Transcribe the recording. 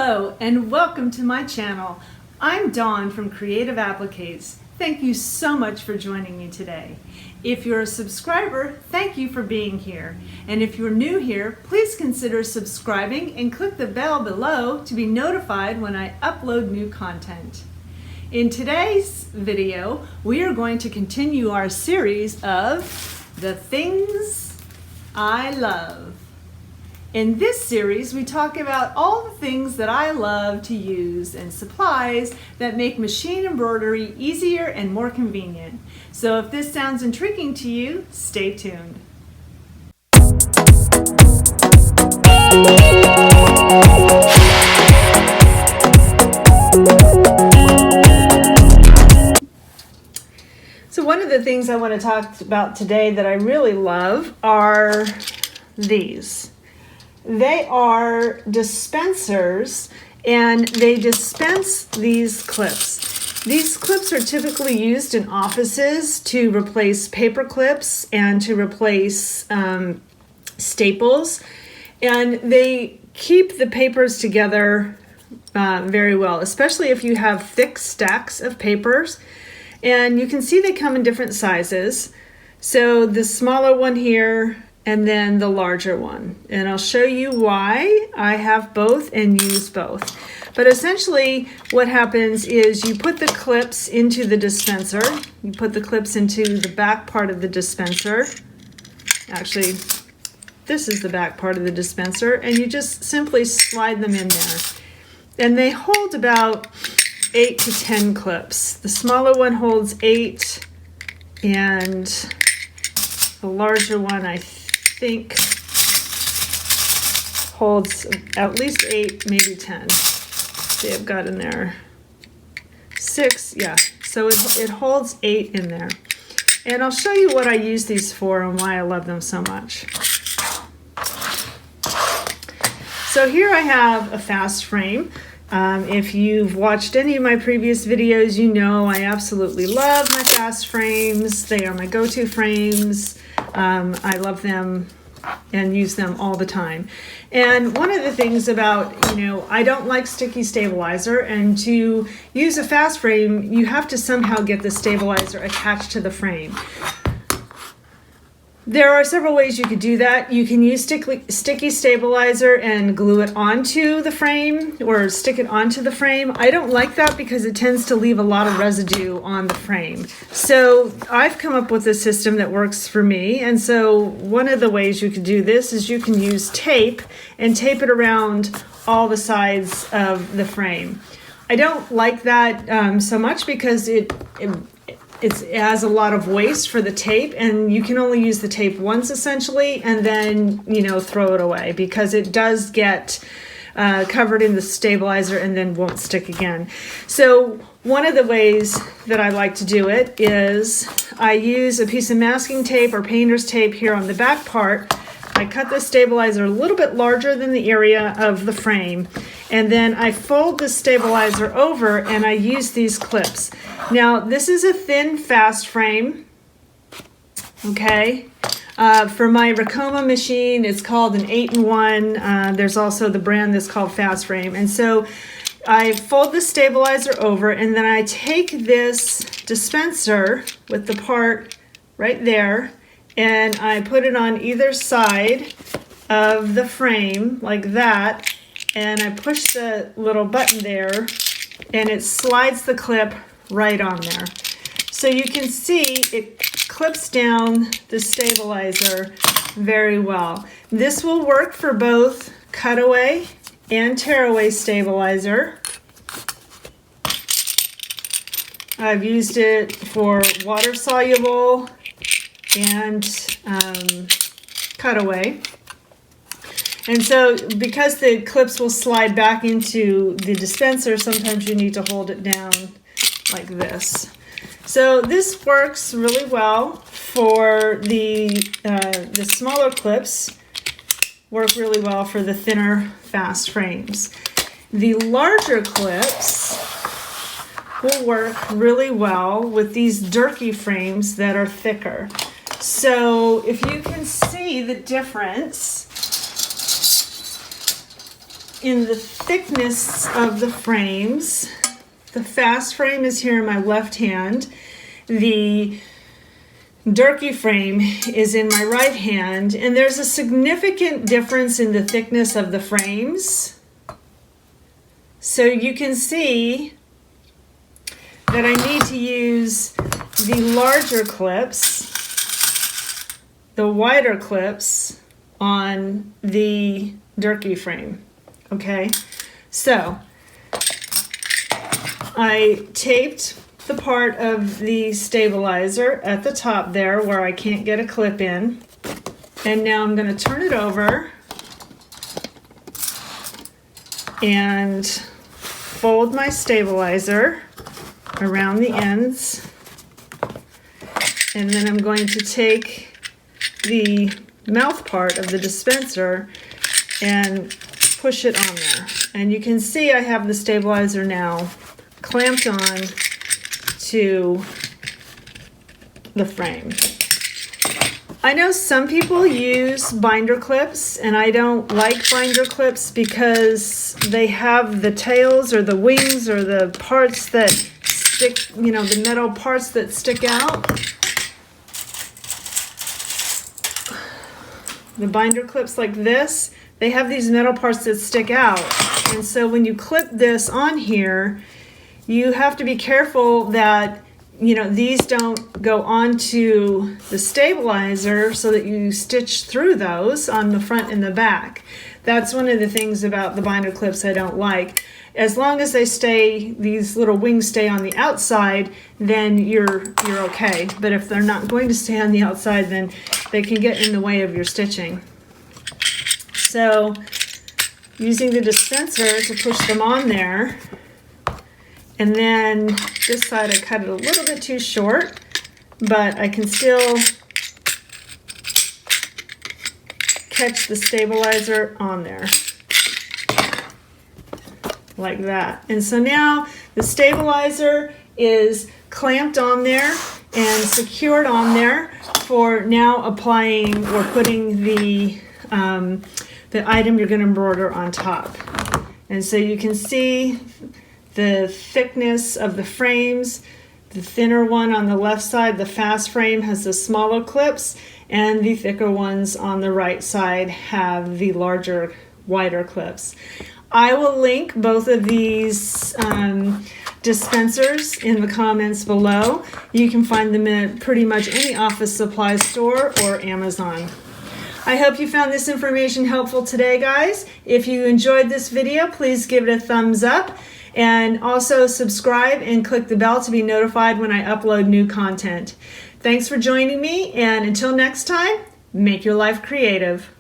Hello and welcome to my channel. I'm Dawn from Creative Appliques. Thank you so much for joining me today. If you're a subscriber, thank you for being here. And if you're new here, please consider subscribing and click the bell below to be notified when I upload new content. In today's video, we are going to continue our series of The Things I Love. In this series, we talk about all the things that I love to use and supplies that make machine embroidery easier and more convenient. So if this sounds intriguing to you, stay tuned. So one of the things I want to talk about today that I really love are these. They are dispensers, and they dispense these clips. These clips are typically used in offices to replace paper clips and to replace staples, and they keep the papers together very well, especially if you have thick stacks of papers. And you can see they come in different sizes. So the smaller one here, and then the larger one. And I'll show you why I have both and use both. But essentially what happens is you put the clips into the dispenser. You put the clips into the back part of the dispenser. Actually, this is the back part of the dispenser, and you just simply slide them in there. And they hold about 8 to 10 clips. The smaller one holds 8, and the larger one I think holds at least 8, maybe 10. See, I've got in there 6, yeah. So it holds 8 in there. And I'll show you what I use these for and why I love them so much. So here I have a fast frame. If you've watched any of my previous videos, you know I absolutely love my fast frames. They are my go-to frames. I love them and use them all the time. And one of the things about, I don't like sticky stabilizer, and to use a fast frame, you have to somehow get the stabilizer attached to the frame. There are several ways you could do that. You can use sticky stabilizer and glue it onto the frame or stick it onto the frame. I don't like that because it tends to leave a lot of residue on the frame. So I've come up with a system that works for me. And so one of the ways you can do this is you can use tape and tape it around all the sides of the frame. I don't like that so much because it has a lot of waste for the tape, and you can only use the tape once essentially, and then throw it away because it does get covered in the stabilizer and then won't stick again. So one of the ways that I like to do it is I use a piece of masking tape or painter's tape here on the back part. I cut the stabilizer a little bit larger than the area of the frame, and then I fold the stabilizer over and I use these clips. Now this is a thin fast frame, okay? For my Racoma machine, it's called an 8-in-1. There's also the brand that's called Fast Frame. And so I fold the stabilizer over, and then I take this dispenser with the part right there, and I put it on either side of the frame like that, and I push the little button there, and it slides the clip right on there. So you can see it clips down the stabilizer very well. This will work for both cutaway and tearaway stabilizer. I've used it for water soluble and cutaway. And so because the clips will slide back into the dispenser, sometimes you need to hold it down like this. So this works really well for the smaller clips, work really well for the thinner fast frames. The larger clips will work really well with these Durkee frames that are thicker. So if you can see the difference, in the thickness of the frames, the fast frame is here in my left hand. The Durkee frame is in my right hand, and there's a significant difference in the thickness of the frames. So you can see that I need to use the larger clips, the wider clips on the Durkee frame. Okay, so I taped the part of the stabilizer at the top there where I can't get a clip in, and now I'm going to turn it over and fold my stabilizer around the ends, and then I'm going to take the mouth part of the dispenser and push it on there. And you can see I have the stabilizer now clamped on to the frame. I know some people use binder clips, and I don't like binder clips because they have the tails or the wings or the parts that stick, you know, the metal parts that stick out. The binder clips like this, they have these metal parts that stick out. And so when you clip this on here, you have to be careful that, you know, these don't go onto the stabilizer so that you stitch through those on the front and the back. That's one of the things about the binder clips I don't like. As long as they stay, these little wings stay on the outside, then you're okay. But if they're not going to stay on the outside, then they can get in the way of your stitching. So using the dispenser to push them on there, and then this side I cut it a little bit too short, but I can still catch the stabilizer on there like that. And so now the stabilizer is clamped on there and secured on there for now applying or putting the item you're going to embroider on top. And so you can see the thickness of the frames. The thinner one on the left side, the fast frame, has the smaller clips, and the thicker ones on the right side have the larger, wider clips. I will link both of these dispensers in the comments below. You can find them at pretty much any office supply store or Amazon. I hope you found this information helpful today, guys. If you enjoyed this video, please give it a thumbs up, and also subscribe and click the bell to be notified when I upload new content. Thanks for joining me, and until next time, make your life creative.